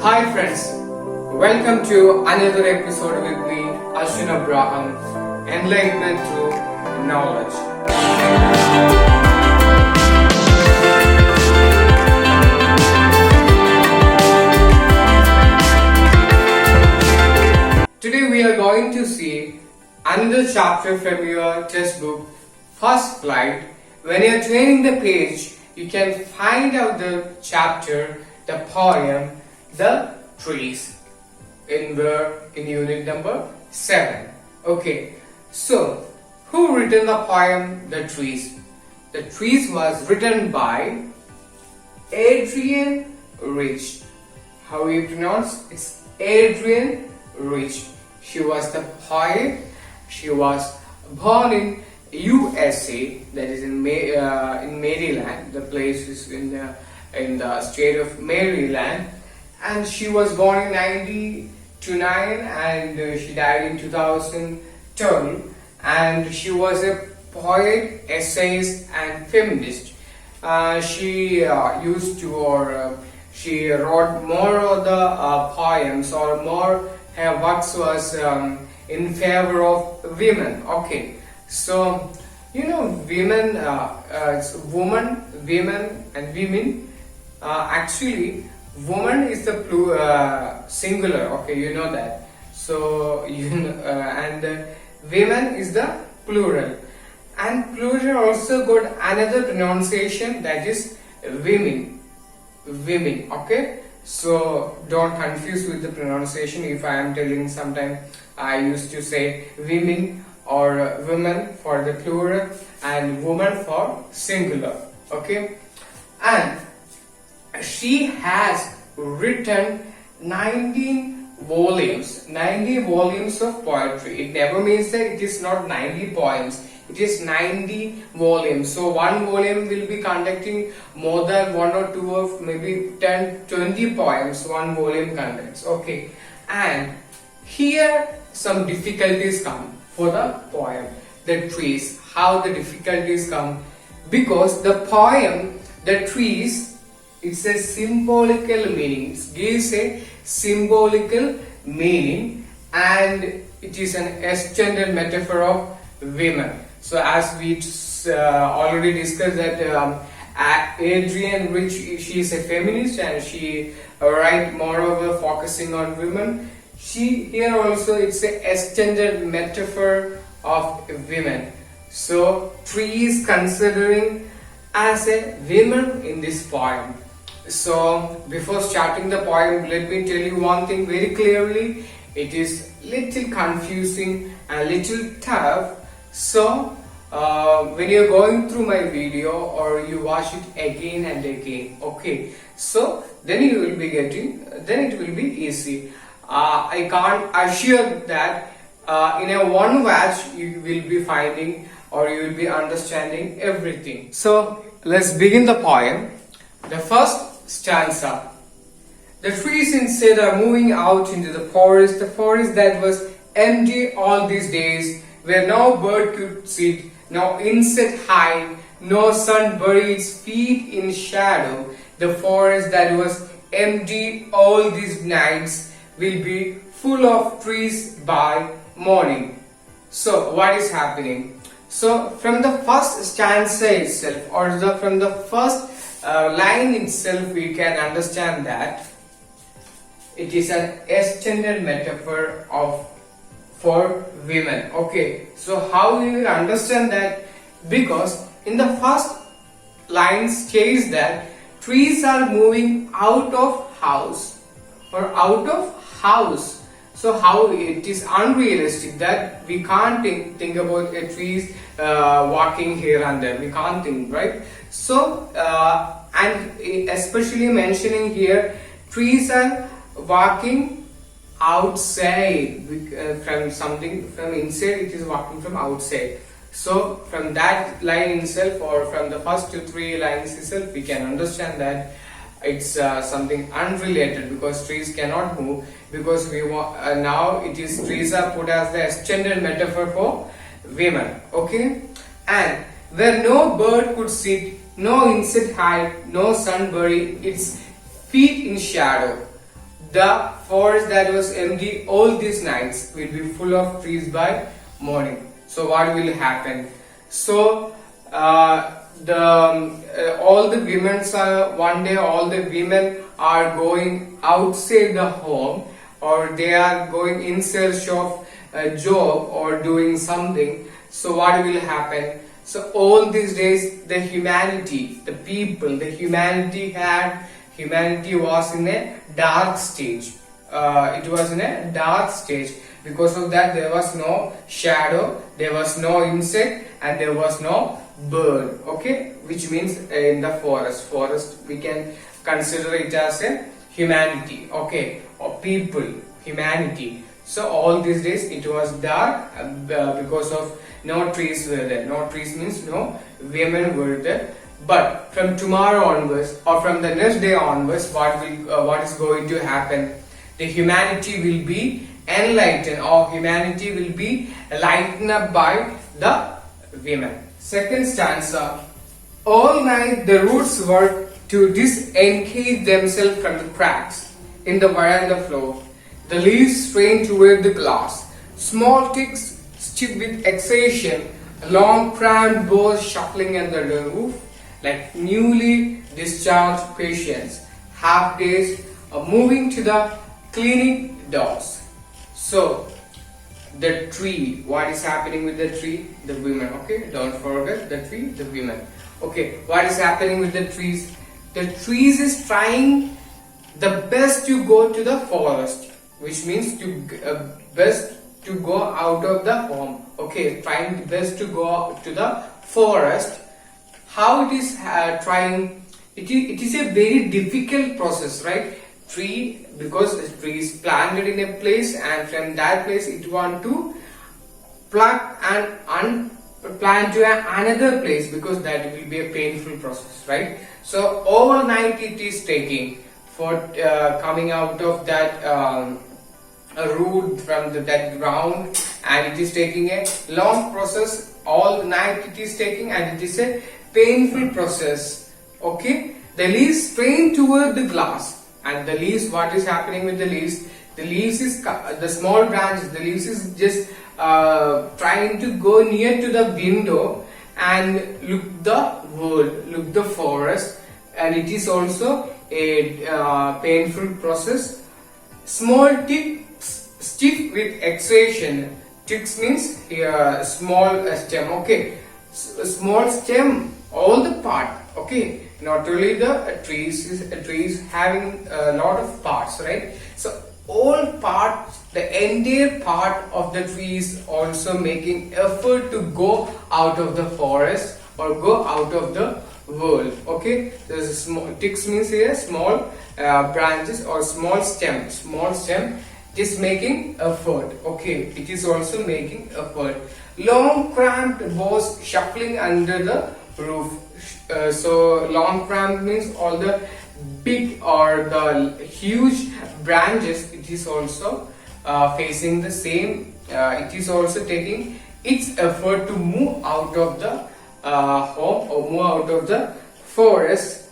Hi friends, welcome to another episode with me, Ashwin Abraham, Enlightenment through Knowledge. Today we are going to see another chapter from your textbook, First Flight. When you are turning the page, you can find out the chapter, the poem, The Trees in unit number 7. Okay, so who written the poem The Trees? The Trees was written by Adrienne Rich. How you pronounce? It's Adrienne Rich. She was the poet. She was born in USA, that is in Maryland. The place is in the state of Maryland, and she was born in 1929 and she died in 2012. And she was a poet, essayist, and feminist. She she wrote more of the poems, or more her works was in favor of women. Okay, so women, it's woman, women, and women. Actually, woman is the singular. Okay, you know that. So and women is the plural. And plural also got another pronunciation, that is women. Women. Okay. So don't confuse with the pronunciation. If I am telling, sometime I used to say women or women for the plural and woman for singular. Okay. And she has written 90 volumes of poetry. It never means that it is not 90 poems. It is 90 volumes. So one volume will be conducting more than one or two of maybe 10, 20 poems. One volume conducts. Okay. And here some difficulties come for the poem, The Trees. How the difficulties come? Because the poem, The Trees, it's a symbolical meaning. It gives a symbolical meaning, and it is an extended metaphor of women. So as we already discussed that Adrienne Rich, she is a feminist and she write moreover focusing on women. Here also it's an extended metaphor of women. So tree is considering as a woman in this poem. So before starting the poem, let me tell you one thing very clearly. It is little confusing and little tough. So when you're going through my video or you watch it again and again, okay, so then you will be then it will be easy. I can't assure that in a one watch you will be finding or you will be understanding everything. So let's begin the poem. The first stanza. The trees instead are moving out into the forest that was empty all these days, where no bird could sit, no insect hide, no sun bury its feet in shadow. The forest that was empty all these nights will be full of trees by morning. So what is happening? So from the first stanza itself, or from the first line itself, we can understand that it is an extended metaphor for women. Okay, so how we will understand that? Because in the first line states that trees are moving out of house or out of house. So how it is unrealistic that we can't think about a trees walking here and there. We can't think, right? So and especially mentioning here, trees are walking outside from inside. It is walking from outside. So from that line itself, or from the first 2-3 lines itself, we can understand that it's something unrelated, because trees cannot move, because we want now it is trees are put as the extended metaphor for women. Okay, and where no bird could sit, no insect hide, no sun bury its feet in shadow. the forest that was empty all these nights will be full of trees by morning. So what will happen? So all the women are one day all the women are going outside the home, or they are going in search of a job or doing something. So what will happen? So all these days the humanity, the people, the humanity was in a dark stage. It was in a dark stage. Because of that, there was no shadow, there was no insect, and there was no bird. Okay, which means in the forest we can consider it as a humanity. Okay, or people, humanity. So all these days it was dark because of no trees were there. No trees means no women were there. But from tomorrow onwards, or from the next day onwards, what is going to happen? The humanity will be enlightened, or humanity will be lightened up by the women. Second stanza. All night the roots worked to disengage themselves from the cracks in the veranda floor. The leaves strain toward the glass. Small ticks stiff with exhaustion, long cramped boughs shuffling under the roof, like newly discharged patients, half days moving to the clinic doors. So the tree, what is happening with the tree? The women. Okay, don't forget the tree, the women. Okay, what is happening with the trees? The trees is trying the best to go to the forest, which means to best to go out of the home. Okay, trying best to go to the forest. How it is trying? It is a very difficult process, right? Tree, because the tree is planted in a place, and from that place it want to pluck and plant to another place, because that will be a painful process, right? So overnight it is taking for coming out of that root from that ground, and it is taking a long process. All night it is taking, and it is a painful process. Okay, the leaves strain toward the glass. And the leaves, what is happening with the leaves? The leaves is the small branches. The leaves is just trying to go near to the window and look the world, look the forest, and it is also a painful process. Small ticks stiff with exhaustion. Ticks means small stem. Okay, small stem, all the part. Okay. Not only the trees having a lot of parts, right? So all parts, the entire part of the tree is also making effort to go out of the forest or go out of the world. Okay, there's a small ticks means here small branches or small stem. Small stem is making effort. Okay, it is also making effort. Long cramped boughs shuffling under the roof. So long cramp means all the big or the huge branches. It is also facing the same. It is also taking its effort to move out of the home or move out of the forest,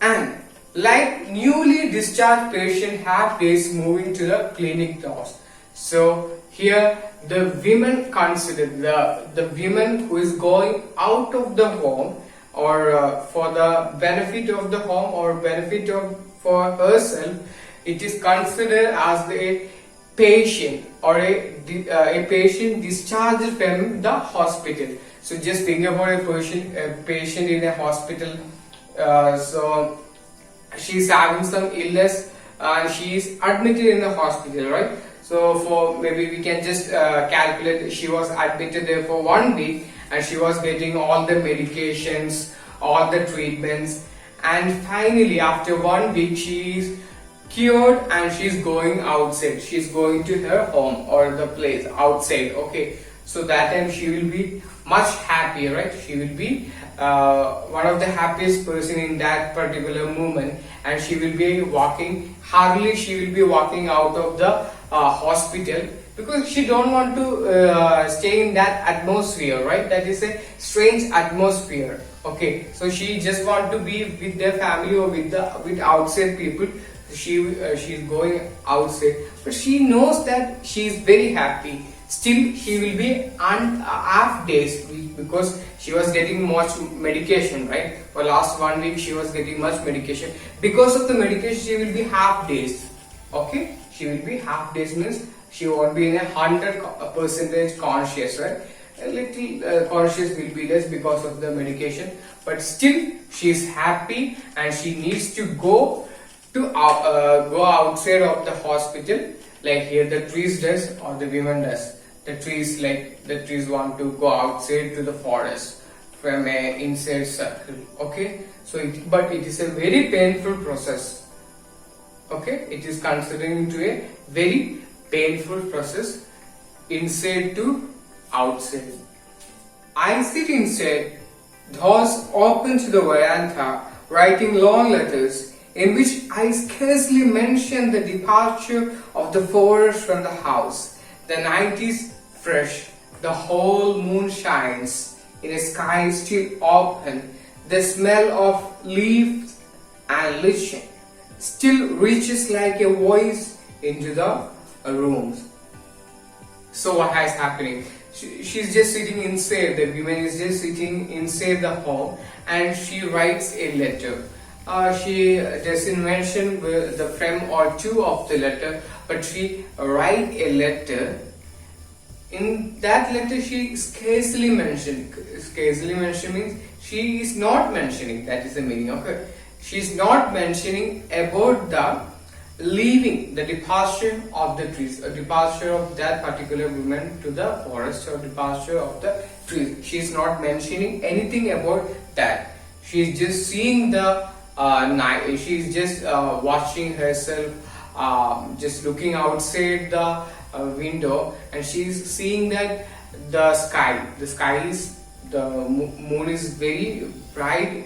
and like newly discharged patient half days moving to the clinic doors. So here the women consider the women who is going out of the home, or for the benefit of the home or benefit of for herself, it is considered as a patient or a patient discharged from the hospital. So just think about a patient in a hospital. So she is having some illness and she is admitted in the hospital, right? So for maybe we can just calculate, she was admitted there for 1 week and she was getting all the medications, all the treatments, and finally after 1 week she is cured and she is going outside. She is going to her home or the place outside. Okay, so that time she will be much happier, right? She will be one of the happiest person in that particular moment, and she will be walking hardly. She will be walking out of the hospital because she don't want to stay in that atmosphere, right? That is a strange atmosphere. Okay, so she just want to be with their family or with outside people. she's going outside, but she knows that she is very happy. Still, she will be on half days because she was getting much medication, right? For last 1 week, she was getting much medication. Because of the medication, she will be half days. Okay, she will be half days means she won't be in 100% conscious, right? A little conscious will be less because of the medication, but still she is happy and she needs to go outside of the hospital, like here the trees does or the women does. The trees want to go outside to the forest from a inside circle. Okay, so but it is a very painful process. Okay, it is considering to a very painful process, inside to outside. I sit inside, doors open to the veranda, writing long letters in which I scarcely mention the departure of the forest from the house. The night is fresh, the whole moon shines in a sky still open. The smell of leaves and lichen still reaches like a voice into the rooms. So what is happening? She's just sitting inside, the woman is just sitting inside the home and she writes a letter. She doesn't mention the frame or two of the letter, but she write a letter. In that letter she scarcely mentioned means she is not mentioning, that is the meaning of it. She is not mentioning about the leaving, the departure of the trees, a departure of that particular woman to the forest, or departure of the trees. She is not mentioning anything about that. She is just seeing the night. She is just watching herself, just looking outside the window, and she is seeing that the sky is, the moon is very bright,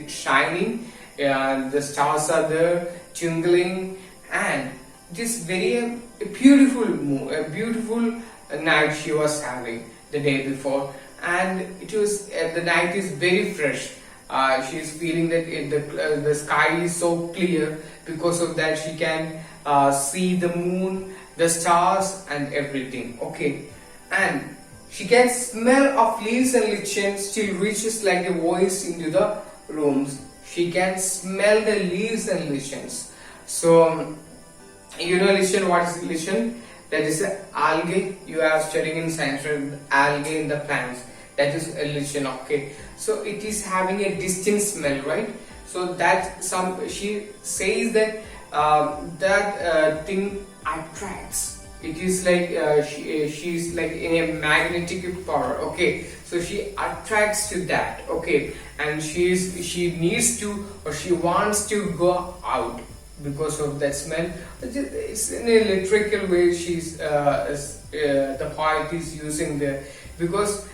shining, the stars are there twinkling, and this very beautiful night she was having the day before, and it was the night is very fresh. She is feeling that the sky is so clear. Because of that, she can see the moon, the stars, and everything. Okay, and she can smell of leaves and lichen still reaches like a voice into the rooms. She can smell the leaves and lichens. So you know lichen, what is lichen? That is algae. You are studying in science, algae in the plants. That is a lichen. Okay, so it is having a distinct smell, right? So that she says that thing attracts. It is like she's like in a magnetic power. Okay, so she attracts to that. Okay, and she needs to, or she wants to go out because of that smell. It's in a electrical way. The poet is using there because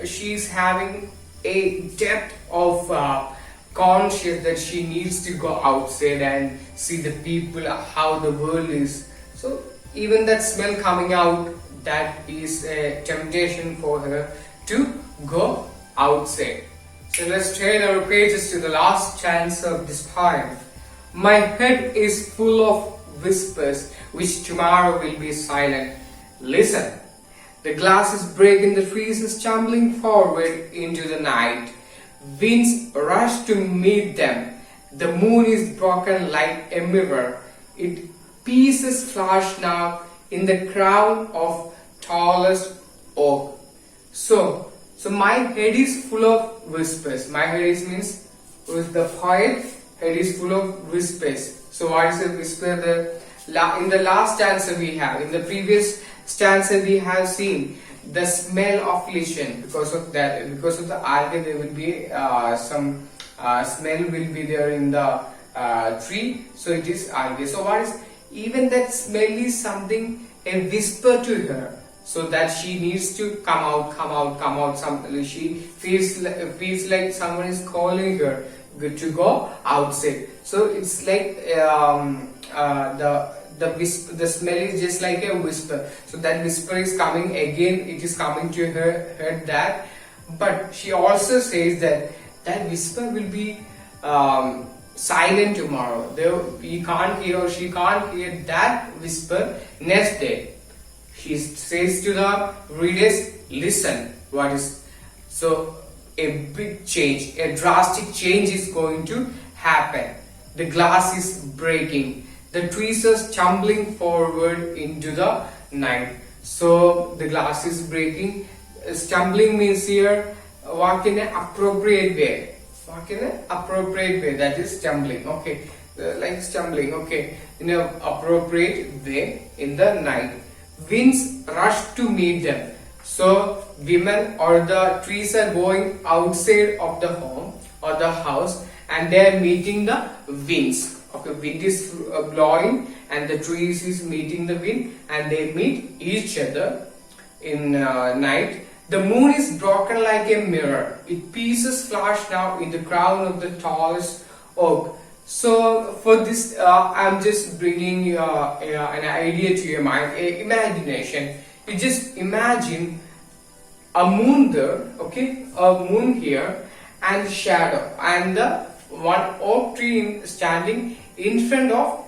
she's having a depth of conscious that she needs to go outside and see the people, how the world is. So even that smell coming out, that is a temptation for her to go outside. So let's turn our pages to the last stanza of this poem. My head is full of whispers which tomorrow will be silent. Listen. The glasses break and the trees is tumbling forward into the night. Winds rush to meet them. The moon is broken like a mirror. Its pieces flash now in the crown of tallest oak. So my head is full of whispers. My head is means with the poet head is full of whispers. So what is a whisper? In the last stanza we have, in the previous stanza we have seen the smell of lichen. Because of the algae, there will be some smell will be there in the tree. So it is algae. So what is, even that smell is something, a whisper to her, so that she needs to come out. She feels like someone is calling her to go outside. So it's like the smell is just like a whisper. So that whisper is coming again. It is coming to her head that. But she also says that whisper will be silent tomorrow. He can't hear or she can't hear that whisper next day. She says to the readers, listen, what is so a big change, a drastic change is going to happen. The glass is breaking. The trees are stumbling forward into the night. So the glass is breaking. Stumbling means here walk in an appropriate way. Walk in an appropriate way. That is stumbling. Okay, like stumbling. Okay, in an appropriate way in the night. Winds rush to meet them. So women or the trees are going outside of the home or the house, and they are meeting the winds. Okay, wind is blowing and the trees is meeting the wind, and they meet each other in night. The moon is broken like a mirror. Its pieces flash now in the crown of the tallest oak. So for this, I'm just bringing an idea to your mind, a imagination. You just imagine a moon there, okay, a moon here, and shadow, and the one oak tree standing in front of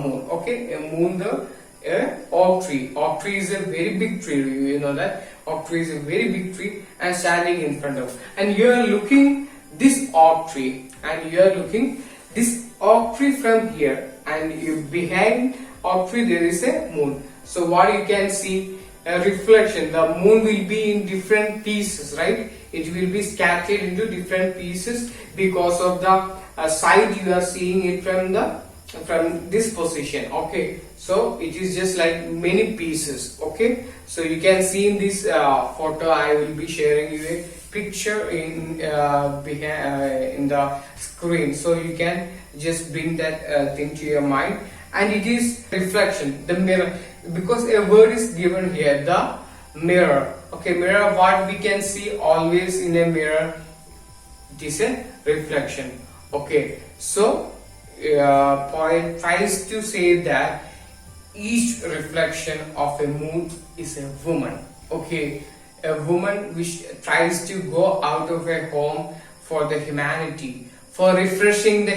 moon. Okay, a moon there, a oak tree. Oak tree is a very big tree. You know that oak tree is a very big tree, and standing in front of. And you are looking this oak tree, and you are looking this oak tree from here, and behind oak tree there is a moon. So what you can see, a reflection. The moon will be in different pieces, right? It will be scattered into different pieces because of the side you are seeing it from this position. Okay, so it is just like many pieces. Okay, so you can see in this photo, I will be sharing you a picture in the screen, so you can just bring that thing to your mind. And it is reflection, the mirror, because a word is given here, the mirror. Okay, mirror, what we can see always in a mirror, it is a reflection. Okay, so poet tries to say that each reflection of a moon is a woman. Okay, a woman which tries to go out of her home for the humanity, for refreshing the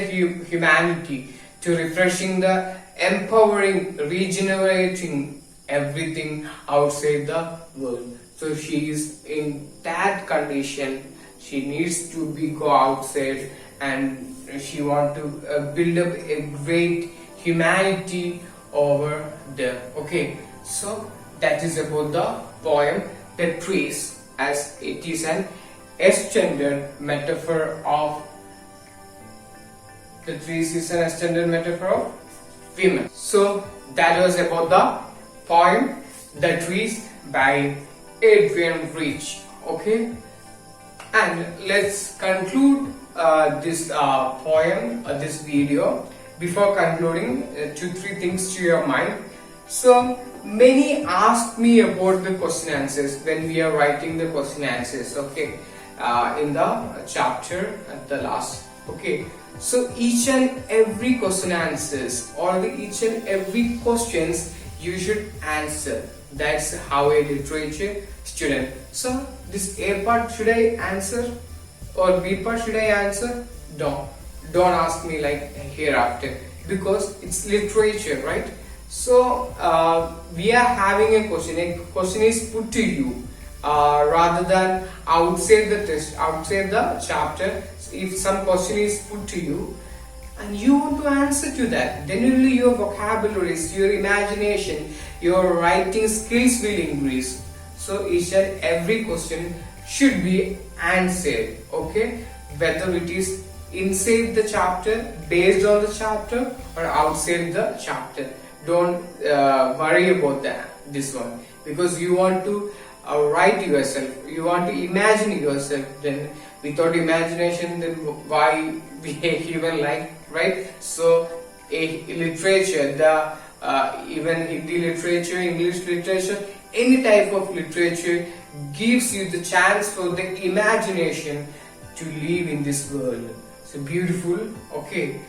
humanity, to refreshing the empowering, regenerating everything outside the world. So she is in that condition. She needs to go outside, and she want to build up a great humanity over there. Okay, so that is about the poem The Trees, as it is an extended metaphor of the trees is an extended metaphor of women. So that was about the poem The Trees by Adrian Rich. Okay, and let's conclude this poem, this video. Before concluding, 2-3 things to your mind. So many ask me about the question answers when we are writing the question answers. Okay, in the chapter at the last. Okay, so each and every question answers, or each and every questions you should answer. That's how a literature student. So this A part should I answer, or B part should I answer? Don't ask me like hereafter, because it's literature, right? So we are having a question. A question is put to you rather than outside the test, outside the chapter. If some question is put to you and you want to answer to that, then only your vocabularies, your imagination, your writing skills will increase. So each and every question should be answered. Okay, whether it is inside the chapter, based on the chapter, or outside the chapter. Don't worry about this one, because you want to write yourself, you want to imagine yourself. Then without imagination, then why we even like, right? So a literature, the even Hindi literature, English literature, any type of literature gives you the chance for the imagination to live in this world. So beautiful. Okay,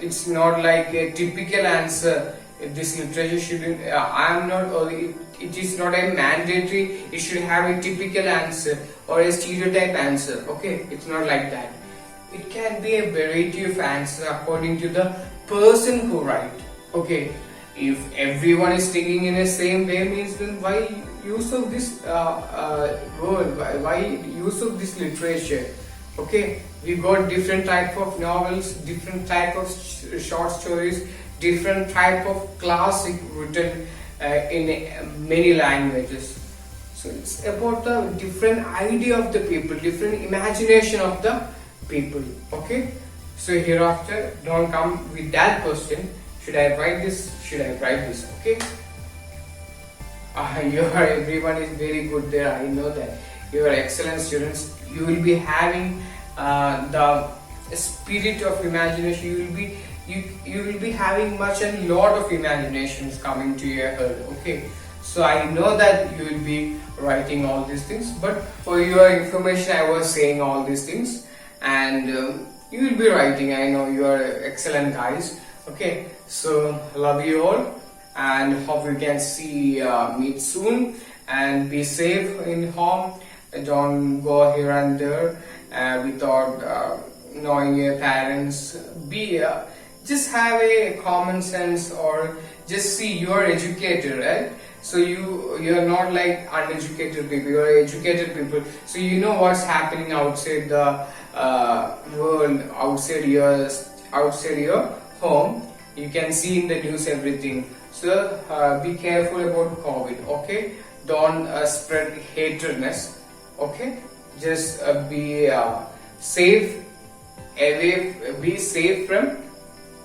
it's not like a typical answer. This literature shouldn't, I am not, or it is not a mandatory, it should have a typical answer or a stereotype answer. Okay, it's not like that. it can be a variety of answers according to the person who write. Okay, if everyone is thinking in the same way, means then why use of this word? Why use of this literature? Okay, we got different type of novels, different type of short stories, different type of classic written in many languages. So it's about the different idea of the people, different imagination of the people. Okay, so hereafter don't come with that question, should I write this, should I write this? Okay, everyone is very good there, I know that you are excellent students. You will be having the spirit of imagination. You will be having much and lot of imaginations coming to your head. Okay, so I know that you will be writing all these things, but for your information I was saying all these things, and you will be writing. I know you are excellent guys. Okay, so love you all and hope you can meet soon, and be safe in home. Don't go here and there without knowing your parents. Just have a common sense, or just see you are educated, right? So you are not like uneducated people, you are educated people, so you know what's happening outside the world, outside your home. You can see in the news everything. So be careful about COVID. Okay, don't spread hatredness. Okay, just be safe be safe from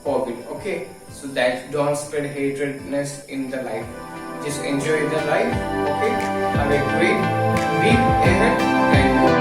COVID. Okay, so that don't spread hatredness in the life. Just enjoy the life. Okay, have a great week ahead. Thank you.